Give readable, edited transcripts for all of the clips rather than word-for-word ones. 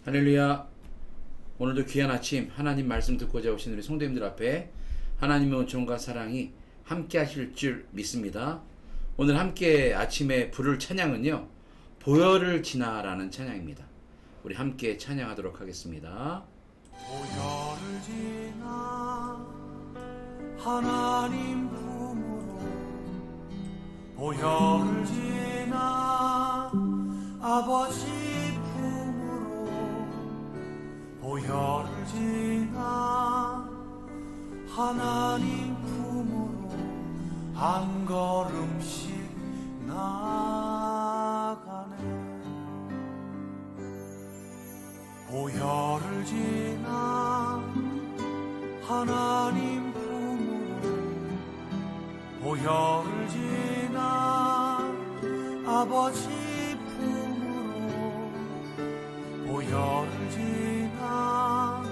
할렐루야. 오늘도 귀한 아침 하나님 말씀 듣고자 오신 우리 성도님들 앞에 하나님의 은총과 사랑이 함께 하실 줄 믿습니다. 오늘 함께 아침에 부를 찬양은요, 보혈을 지나라는 찬양입니다. 우리 함께 찬양하도록 하겠습니다. 보혈을 지나 하나님 품으로, 보혈을 지나 아버지 품으로, 보혈을 지나 하나님 품으로 한 걸음씩 나가네. 보혈을 지나 하나님 품으로, 보혈을 지나 아버지 품으로, 보혈을 지나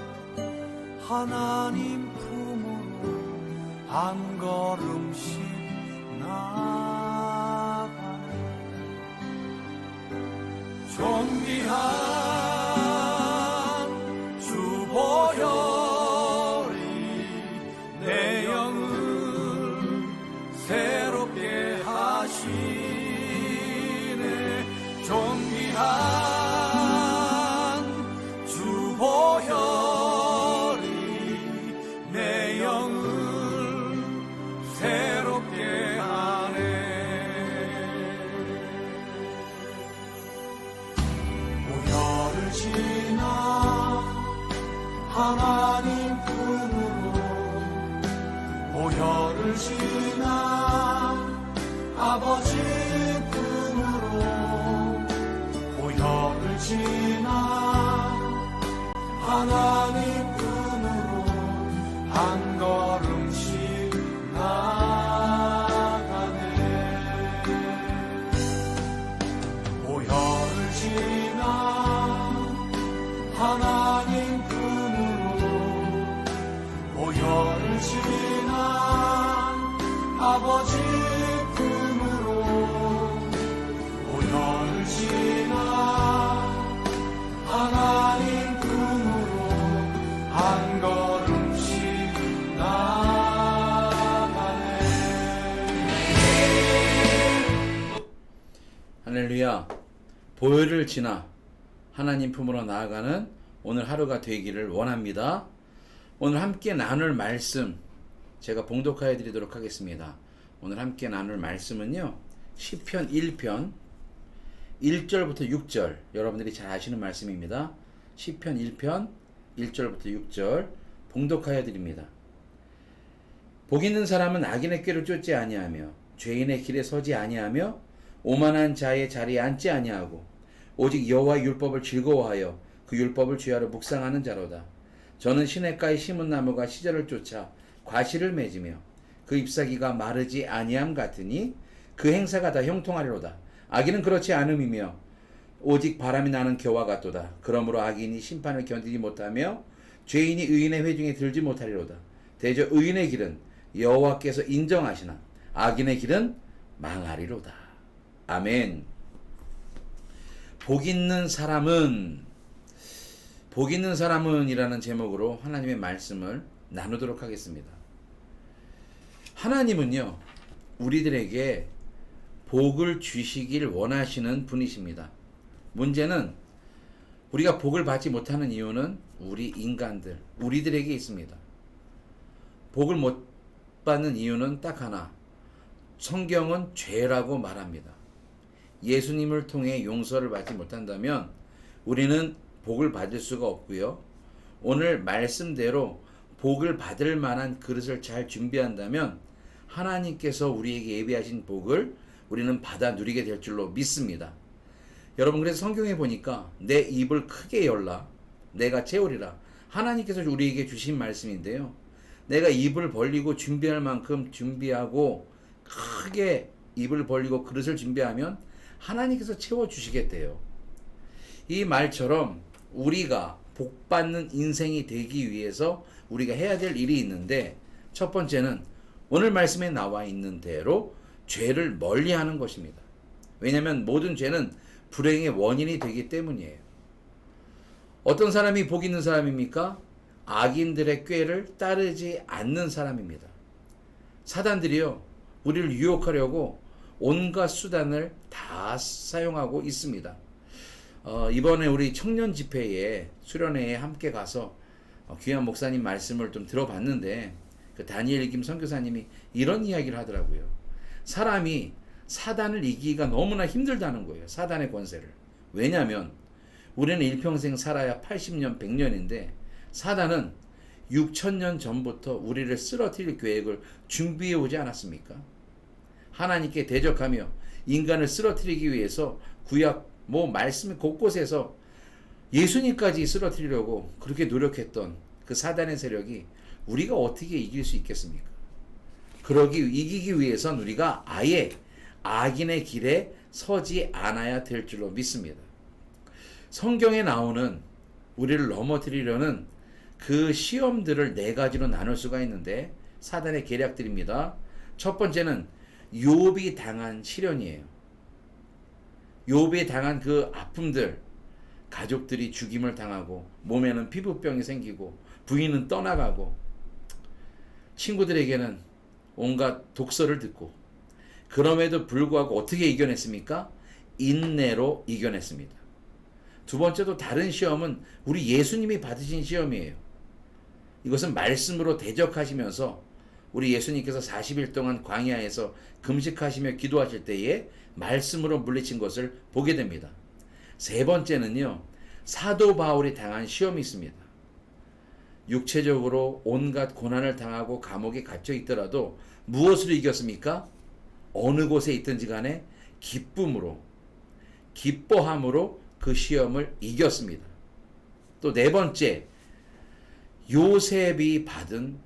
하나님 품으로 한 걸음씩 나가네. 존귀한 주 보혈이 내 영을 새롭게 하시네. 존귀한 주 보혈이 내 영을 새롭게 하네. 보혈을 지나 하나님 품으로, 보혈을 지나 아버지 품으로, 보혈을 지나 하나님 품으로 한 걸음씩 나가네. 보혈을 지나 하나님 품으로, 보혈을 지나 아버지 품으로, 보혈을 지나 하나님 품으로 한 걸음씩 나가네. 할렐루야. 보혈을 지나 하나님 품으로 나아가는 오늘 하루가 되기를 원합니다. 오늘 함께 나눌 말씀 제가 봉독하여 드리도록 하겠습니다. 오늘 함께 나눌 말씀은요, 시편 1편 1절부터 6절, 여러분들이 잘 아시는 말씀입니다. 시편 1편 1절부터 6절 봉독하여 드립니다. 복 있는 사람은 악인의 꾀를 쫓지 아니하며 죄인의 길에 서지 아니하며 오만한 자의 자리에 앉지 아니하고 오직 여호와의 율법을 즐거워하여 그 율법을 주야로 묵상하는 자로다. 저는 시냇가에 심은 나무가 시절을 쫓아 과실을 맺으며 그 잎사귀가 마르지 아니함 같으니 그 행사가 다 형통하리로다. 악인은 그렇지 않음이며 오직 바람이 나는 겨와 같도다. 그러므로 악인이 심판을 견디지 못하며 죄인이 의인의 회중에 들지 못하리로다. 대저 의인의 길은 여호와께서 인정하시나 악인의 길은 망하리로다. 아멘. 복 있는 사람은 이라는 제목으로 하나님의 말씀을 나누도록 하겠습니다. 하나님은요, 우리들에게 복을 주시길 원하시는 분이십니다. 문제는 우리가 복을 받지 못하는 이유는 우리 인간들, 우리들에게 있습니다. 복을 못 받는 이유는 딱 하나, 성경은 죄라고 말합니다. 예수님을 통해 용서를 받지 못한다면 우리는 복을 받을 수가 없고요. 오늘 말씀대로 복을 받을 만한 그릇을 잘 준비한다면 하나님께서 우리에게 예비하신 복을 우리는 받아 누리게 될 줄로 믿습니다. 여러분, 그래서 성경에 보니까 내 입을 크게 열라 내가 채우리라, 하나님께서 우리에게 주신 말씀인데요, 내가 입을 벌리고 준비할 만큼 준비하고 크게 입을 벌리고 그릇을 준비하면 하나님께서 채워주시겠대요. 이 말처럼 우리가 복받는 인생이 되기 위해서 우리가 해야 될 일이 있는데, 첫 번째는 오늘 말씀에 나와 있는 대로 죄를 멀리하는 것입니다. 왜냐하면 모든 죄는 불행의 원인이 되기 때문이에요. 어떤 사람이 복 있는 사람입니까? 악인들의 꾀를 따르지 않는 사람입니다. 사단들이요, 우리를 유혹하려고 온갖 수단을 다 사용하고 있습니다. 이번에 우리 청년 집회에 수련회에 함께 가서 귀한 목사님 말씀을 좀 들어봤는데, 그 다니엘 김 선교사님이 이런 이야기를 하더라고요. 사람이 사단을 이기기가 너무나 힘들다는 거예요. 사단의 권세를. 왜냐하면 우리는 일평생 살아야 80년, 100년인데 사단은 6,000년 전부터 우리를 쓰러뜨릴 계획을 준비해 오지 않았습니까? 하나님께 대적하며 인간을 쓰러뜨리기 위해서 구약 말씀 곳곳에서 예수님까지 쓰러뜨리려고 그렇게 노력했던 그 사단의 세력이 우리가 어떻게 이길 수 있겠습니까? 이기기 위해선 우리가 아예 악인의 길에 서지 않아야 될 줄로 믿습니다. 성경에 나오는 우리를 넘어뜨리려는 그 시험들을 4가지로 나눌 수가 있는데, 사단의 계략들입니다. 첫 번째는 욥이 당한 시련이에요. 욥이 당한 그 아픔들, 가족들이 죽임을 당하고 몸에는 피부병이 생기고 부인은 떠나가고 친구들에게는 온갖 독설을 듣고, 그럼에도 불구하고 어떻게 이겨냈습니까? 인내로 이겨냈습니다. 두 번째도 다른 시험은 우리 예수님이 받으신 시험이에요. 이것은 말씀으로 대적하시면서 우리 예수님께서 40일 동안 광야에서 금식하시며 기도하실 때에 말씀으로 물리친 것을 보게 됩니다. 세 번째는요, 사도 바울이 당한 시험이 있습니다. 육체적으로 온갖 고난을 당하고 감옥에 갇혀 있더라도 무엇으로 이겼습니까? 어느 곳에 있든지 간에 기뻐함으로 그 시험을 이겼습니다. 또 4번째, 요셉이 받은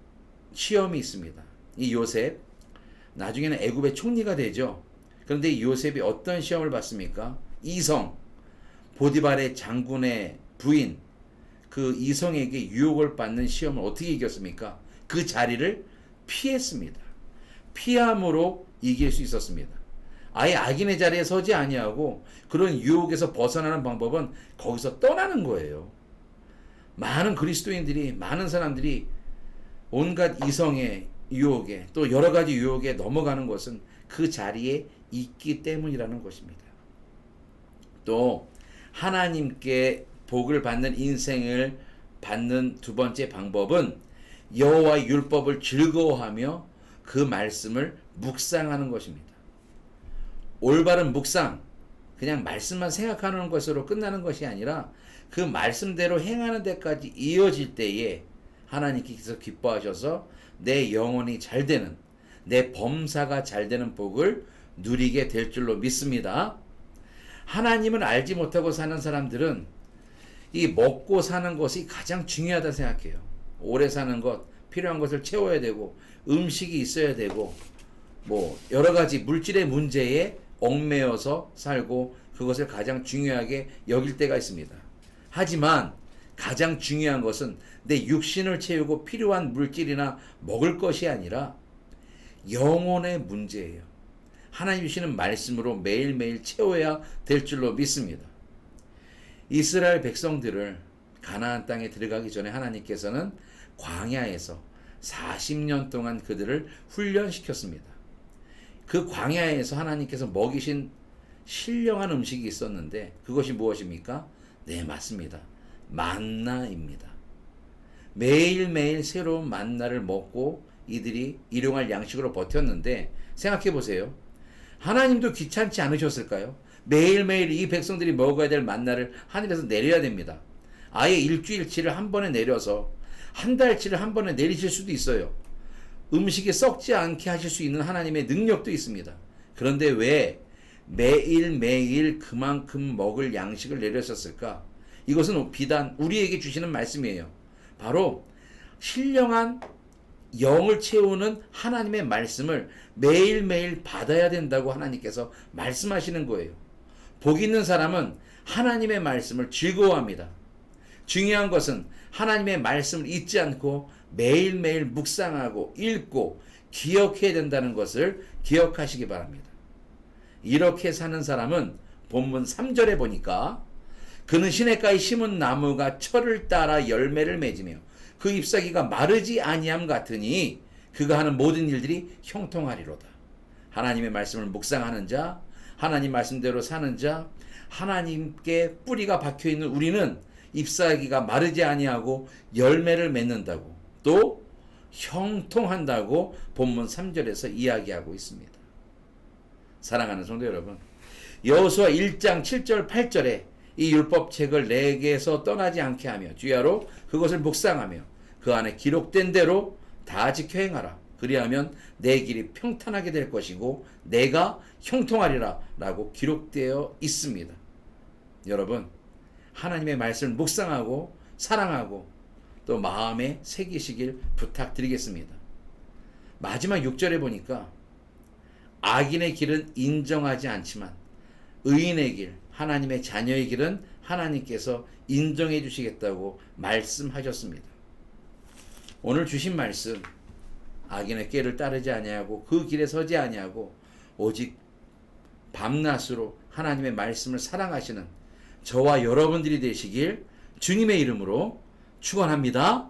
시험이 있습니다. 이 요셉, 나중에는 애굽의 총리가 되죠. 그런데 이 요셉이 어떤 시험을 받습니까? 이성, 보디발의 장군의 부인, 그 이성에게 유혹을 받는 시험을 어떻게 이겼습니까? 그 자리를 피했습니다. 피함으로 이길 수 있었습니다. 아예 악인의 자리에 서지 아니하고 그런 유혹에서 벗어나는 방법은 거기서 떠나는 거예요. 많은 그리스도인들이, 많은 사람들이 온갖 이성의 유혹에, 또 여러 가지 유혹에 넘어가는 것은 그 자리에 있기 때문이라는 것입니다. 또 하나님께 복을 받는 인생을 받는 두 번째 방법은 여호와의 율법을 즐거워하며 그 말씀을 묵상하는 것입니다. 올바른 묵상, 그냥 말씀만 생각하는 것으로 끝나는 것이 아니라 그 말씀대로 행하는 데까지 이어질 때에 하나님께서 기뻐하셔서 내 영혼이 잘 되는, 내 범사가 잘 되는 복을 누리게 될 줄로 믿습니다. 하나님을 알지 못하고 사는 사람들은 이 먹고 사는 것이 가장 중요하다 생각해요. 오래 사는 것, 필요한 것을 채워야 되고, 음식이 있어야 되고, 여러 가지 물질의 문제에 얽매여서 살고 그것을 가장 중요하게 여길 때가 있습니다. 하지만 가장 중요한 것은 내 육신을 채우고 필요한 물질이나 먹을 것이 아니라 영혼의 문제예요. 하나님 주시는 말씀으로 매일매일 채워야 될 줄로 믿습니다. 이스라엘 백성들을 가나안 땅에 들어가기 전에 하나님께서는 광야에서 40년 동안 그들을 훈련시켰습니다. 그 광야에서 하나님께서 먹이신 신령한 음식이 있었는데 그것이 무엇입니까? 네, 맞습니다. 만나입니다. 매일매일 새로운 만나를 먹고 이들이 일용할 양식으로 버텼는데, 생각해 보세요. 하나님도 귀찮지 않으셨을까요? 매일매일 이 백성들이 먹어야 될 만나를 하늘에서 내려야 됩니다. 아예 일주일치를 한 번에 내려서 한 달치를 한 번에 내리실 수도 있어요. 음식이 썩지 않게 하실 수 있는 하나님의 능력도 있습니다. 그런데 왜 매일매일 그만큼 먹을 양식을 내렸었을까? 이것은 비단 우리에게 주시는 말씀이에요. 바로 신령한 영을 채우는 하나님의 말씀을 매일매일 받아야 된다고 하나님께서 말씀하시는 거예요. 복 있는 사람은 하나님의 말씀을 즐거워합니다. 중요한 것은 하나님의 말씀을 잊지 않고 매일매일 묵상하고 읽고 기억해야 된다는 것을 기억하시기 바랍니다. 이렇게 사는 사람은 본문 3절에 보니까 그는 시냇가에 심은 나무가 철을 따라 열매를 맺으며 그 잎사귀가 마르지 아니함 같으니 그가 하는 모든 일들이 형통하리로다. 하나님의 말씀을 묵상하는 자, 하나님 말씀대로 사는 자, 하나님께 뿌리가 박혀있는 우리는 잎사귀가 마르지 아니하고 열매를 맺는다고, 또 형통한다고 본문 3절에서 이야기하고 있습니다. 사랑하는 성도 여러분, 여호수아 1장 7절 8절에 이 율법책을 내게서 떠나지 않게 하며 주야로 그것을 묵상하며 그 안에 기록된 대로 다 지켜 행하라. 그리하면 내 길이 평탄하게 될 것이고 내가 형통하리라 라고 기록되어 있습니다. 여러분, 하나님의 말씀을 묵상하고 사랑하고 또 마음에 새기시길 부탁드리겠습니다. 마지막 6절에 보니까 악인의 길은 인정하지 않지만 의인의 길, 하나님의 자녀의 길은 하나님께서 인정해 주시겠다고 말씀하셨습니다. 오늘 주신 말씀, 악인의 길을 따르지 아니하고 그 길에 서지 아니하고 오직 밤낮으로 하나님의 말씀을 사랑하시는 저와 여러분들이 되시길 주님의 이름으로 축원합니다.